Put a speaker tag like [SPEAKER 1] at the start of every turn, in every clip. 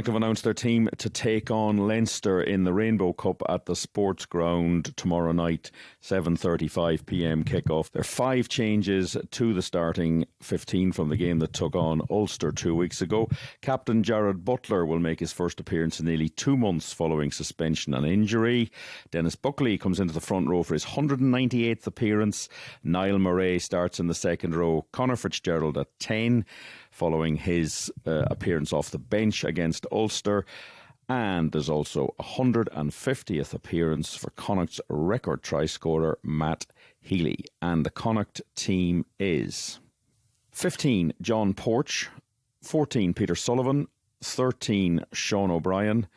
[SPEAKER 1] Connacht have announced their team to take on Leinster in the Rainbow Cup at the Sportsground tomorrow night, 7:35pm kickoff. There are 5 changes to the starting 15 from the game that took on Ulster 2 weeks ago. Captain Jared Butler will make his first appearance in nearly 2 months following suspension and injury. Dennis Buckley comes into the front row for his 198th appearance. Niall Murray starts in the second row. Conor Fitzgerald at 10, following his appearance off the bench against Ulster. And there's also a 150th appearance for Connacht's record try scorer Matt Healy. And the Connacht team is 15 John Porch, 14 Peter Sullivan, 13 Sean O'Brien,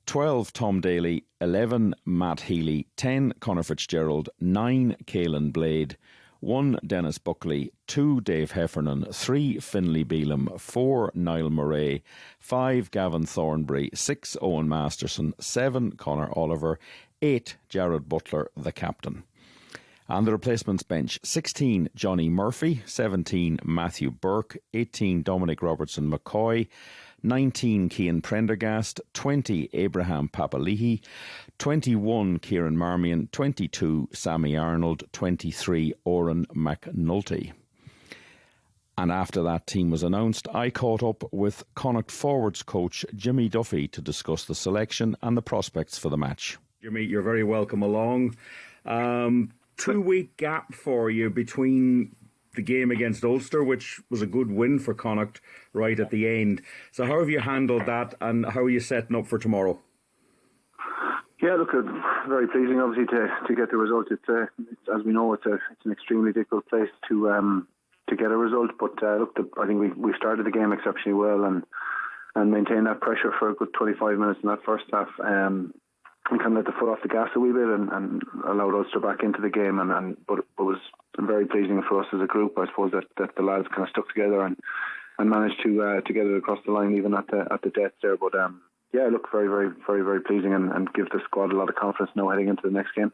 [SPEAKER 1] 12 Tom Daly, 11 Matt Healy, 10 Conor Fitzgerald, 9 Caelan Blade, 1 Dennis Buckley, 2 Dave Heffernan, 3 Finlay Bealham, 4 Niall Murray, 5 Gavin Thornbury, 6 Owen Masterson, 7 Conor Oliver, 8 Jared Butler, the captain. And the replacements bench: 16 Johnny Murphy, 17 Matthew Burke, 18 Dominic Robertson McCoy, 19 Cian Prendergast, 20 Abraham Papali'i, 21 Kieran Marmion, 22 Sammy Arnold, 23 Oran McNulty. And after that team was announced, I caught up with Connacht forwards coach Jimmy Duffy to discuss the selection and the prospects for the match. Jimmy, you're very welcome along. 2-week gap for you between the game against Ulster, which was a good win for Connacht right at the end. So how have you handled that, and how are you setting up for tomorrow?
[SPEAKER 2] Yeah, look, very pleasing obviously to get the result. It's as we know, it's an extremely difficult place to get a result. But look, I think we started the game exceptionally well and maintained that pressure for a good 25 minutes in that first half. And kind of let the foot off the gas a wee bit and allowed Ulster back into the game. But it was very pleasing for us as a group, I suppose, that the lads kind of stuck together and managed to get it across the line even at the death there. But yeah, look, very, very, very, very pleasing and give the squad a lot of confidence now heading into the next game.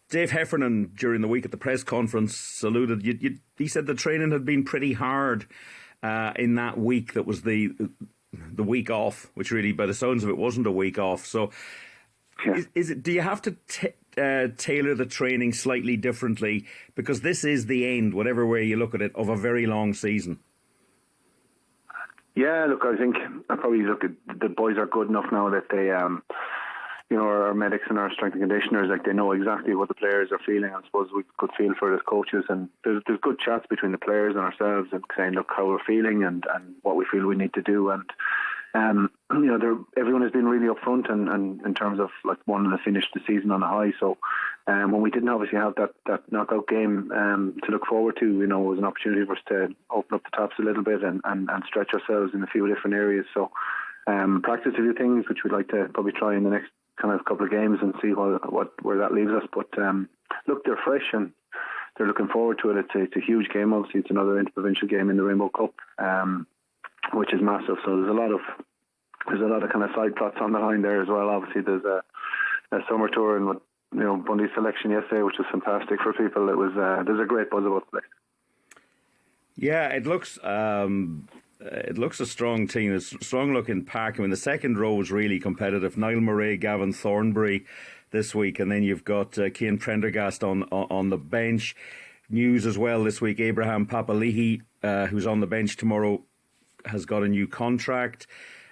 [SPEAKER 1] Dave Heffernan, during the week at the press conference, alluded. He said the training had been pretty hard in that week. That was the week off, which really, by the sounds of it, wasn't a week off. So, yeah. Is it? Do you have to tailor the training slightly differently, because this is the end, whatever way you look at it, of a very long season?
[SPEAKER 2] Yeah, look, I think the boys are good enough now that they, our medics and our strength and conditioners, like, they know exactly what the players are feeling. I suppose we could feel for it as coaches, and there's good chats between the players and ourselves, and saying, look, how we're feeling and what we feel we need to do. And everyone has been really upfront and in terms of like wanting to finish the season on a high. So when we didn't obviously have that knockout game to look forward to, it was an opportunity for us to open up the taps a little bit and stretch ourselves in a few different areas. So practice a few things which we'd like to probably try in the next kind of couple of games and see where that leaves us. But look, they're fresh and they're looking forward to it. It's a huge game. Obviously, it's another interprovincial game in the Rainbow Cup, which is massive. So there's a lot of kind of side plots on the line there as well. Obviously, there's a summer tour and Bundy's selection yesterday, which was fantastic for people. It was there's a great buzz about the place.
[SPEAKER 1] Yeah, it looks a strong team, a strong looking pack. I mean, the second row is really competitive. Niall Murray, Gavin Thornbury this week, and then you've got Cian Prendergast on the bench. News as well this week: Abraham Papali'i, who's on the bench tomorrow, has got a new contract.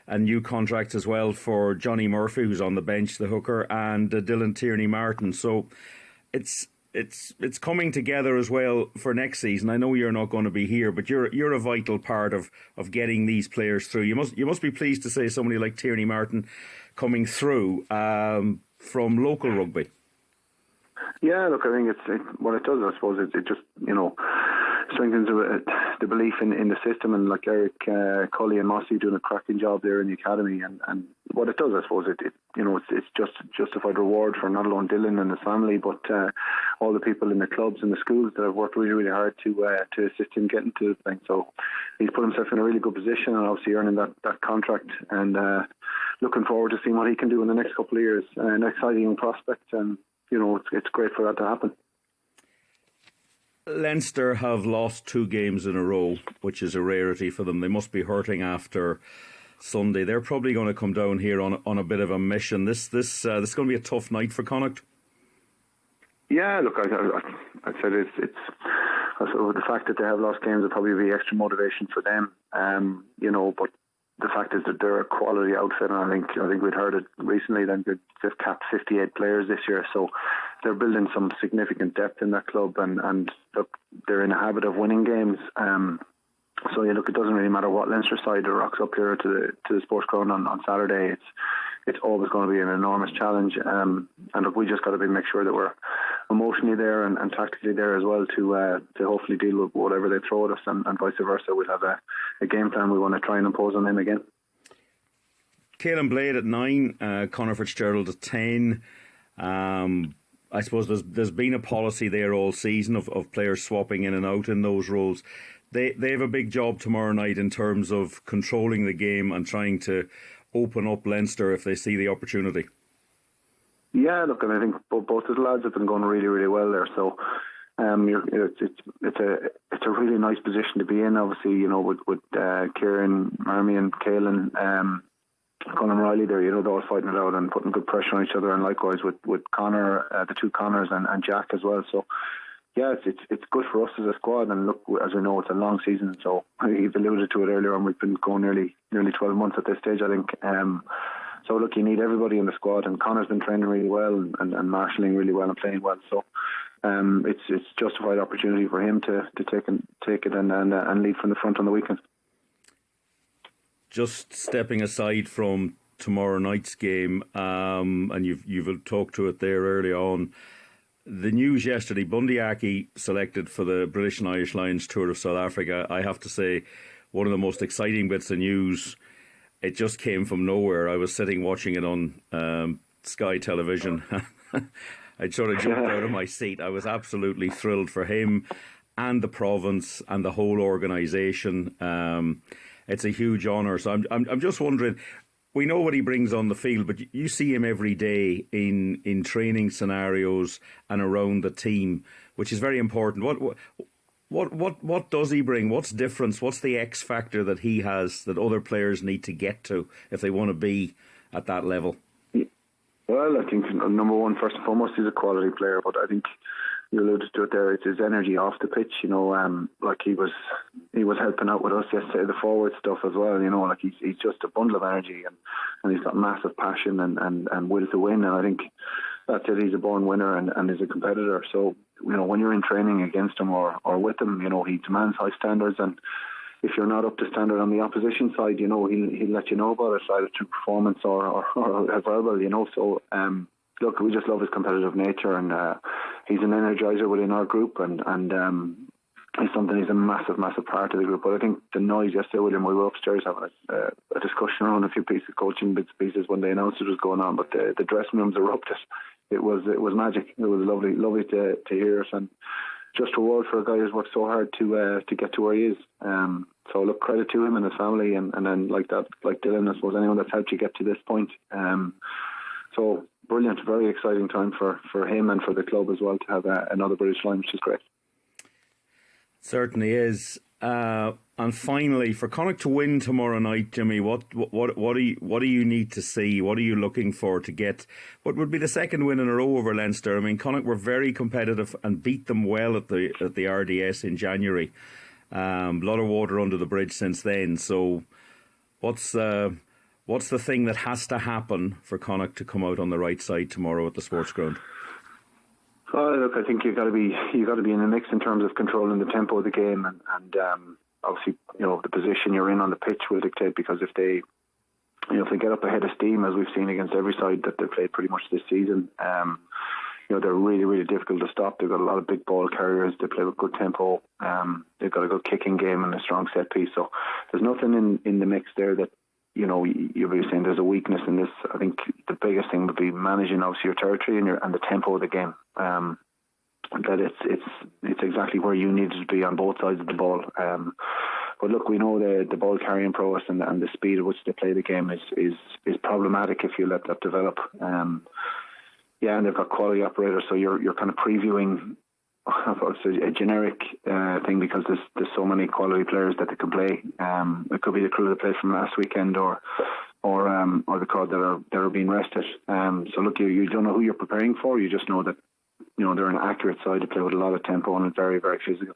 [SPEAKER 1] And new contracts as well for Johnny Murphy, who's on the bench, the hooker, and Dylan Tierney-Martin. So it's coming together as well for next season. I know you're not going to be here, but you're a vital part of getting these players through. You must be pleased to say somebody like Tierney-Martin coming through from local rugby.
[SPEAKER 2] Yeah, look, I think what it does, I suppose, it just strengthens the belief in the system, and like Eric Cully and Mossy doing a cracking job there in the academy, and what it does, I suppose, it's just justified reward for not alone Dylan and his family, but all the people in the clubs and the schools that have worked really, really hard to assist him getting to the thing. So he's put himself in a really good position, and obviously earning that contract, and looking forward to seeing what he can do in the next couple of years. An exciting young prospect, and it's great for that to happen.
[SPEAKER 1] Leinster have lost 2 games in a row, which is a rarity for them. They must be hurting after Sunday. They're probably going to come down here on a bit of a mission. This is going to be a tough night for Connacht.
[SPEAKER 2] Yeah, look, I said it's the fact that they have lost games will probably be extra motivation for them. But the fact is that they're a quality outfit, and I think we'd heard it recently that they've capped 58 players this year, so they're building some significant depth in that club, and look, they're in a habit of winning games. So yeah, look, it doesn't really matter what Leinster side rocks up here to the Sportsground on Saturday. It's always going to be an enormous challenge, and look, we just got to make sure that we're emotionally there and tactically there as well to hopefully deal with whatever they throw at us, and vice versa. We'll have a game plan we want to try and impose on them again.
[SPEAKER 1] Caelan Blade at 9, Conor Fitzgerald at 10. I suppose there's been a policy there all season of players swapping in and out in those roles. They have a big job tomorrow night in terms of controlling the game and trying to open up Leinster if they see the opportunity. Yeah,
[SPEAKER 2] look, and I think both of the lads have been going really, really well there. So it's a really nice position to be in. Obviously, with Kieran, Marmy, and Caelan, Colin Riley there, they're all fighting it out and putting good pressure on each other, and likewise with Conor, the 2 Conors and Jack as well. So yeah, it's good for us as a squad, and look, as we know, it's a long season, so you've alluded to it earlier on, we've been going nearly 12 months at this stage, I think. So look, you need everybody in the squad, and Conor's been training really well and marshalling really well and playing well, so it's justified opportunity for him to take it and lead from the front on the weekend.
[SPEAKER 1] Just stepping aside from tomorrow night's game, and you've talked to it there early on. The news yesterday, Bundy Aki selected for the British and Irish Lions Tour of South Africa. I have to say, one of the most exciting bits of news. It just came from nowhere. I was sitting watching it on Sky Television. I sort of jumped out of my seat. I was absolutely thrilled for him and the province and the whole organisation. It's a huge honour. So I'm just wondering. We know what he brings on the field, but you see him every day in training scenarios and around the team, which is very important. What does he bring? What's difference? What's the X factor that he has that other players need to get to if they want to be at that level?
[SPEAKER 2] Well, I think number one, first and foremost, he's a quality player, but I think you alluded to it there. It's his energy off the pitch. Like he was helping out with us yesterday, the forward stuff as well. Like he's just a bundle of energy, and he's got massive passion and will to win. And I think that's it. He's a born winner and is a competitor. So when you're in training against him or with him, he demands high standards. And if you're not up to standard on the opposition side, he'll let you know about it, either through performance or verbal. So. Look, we just love his competitive nature, and he's an energizer within our group, and he's a massive part of the group. But I think the noise yesterday, William, we were upstairs having a discussion around a few pieces of coaching bits and pieces when they announced it was going on, but the dressing rooms erupted. It was magic. It was lovely to hear it, and just a reward for a guy who's worked so hard to get to where he is. So look, credit to him and his family, and then like Dylan, I suppose anyone that's helped you get to this point. So brilliant, very exciting time for him and for the club as well to have another British line, which is great.
[SPEAKER 1] Certainly is. And finally, for Connacht to win tomorrow night, Jimmy, what do you need to see? What are you looking for to get what would be the second win in a row over Leinster? I mean, Connacht were very competitive and beat them well at the RDS in January. A lot of water under the bridge since then. So, what's the thing that has to happen for Connacht to come out on the right side tomorrow at the Sportsground?
[SPEAKER 2] Look, I think you've got to be in the mix in terms of controlling the tempo of the game, and obviously, the position you're in on the pitch will dictate, because if they get up ahead of steam, as we've seen against every side that they've played pretty much this season, they're really, really difficult to stop. They've got a lot of big ball carriers. They play with good tempo. They've got a good kicking game and a strong set piece. So there's nothing in the mix there that you'll be saying there's a weakness in this. I think the biggest thing would be managing obviously your territory and the tempo of the game. That it's exactly where you need to be on both sides of the ball. But look, we know the ball carrying prowess and the speed at which they play the game is problematic if you let that develop. And they've got quality operators, so you're kind of previewing a generic thing because there's so many quality players that they can play. It could be the crew that played from last weekend or the crowd that are being rested. So look, you don't know who you're preparing for. You just know that they're an accurate side to play with a lot of tempo and it's very, very physical.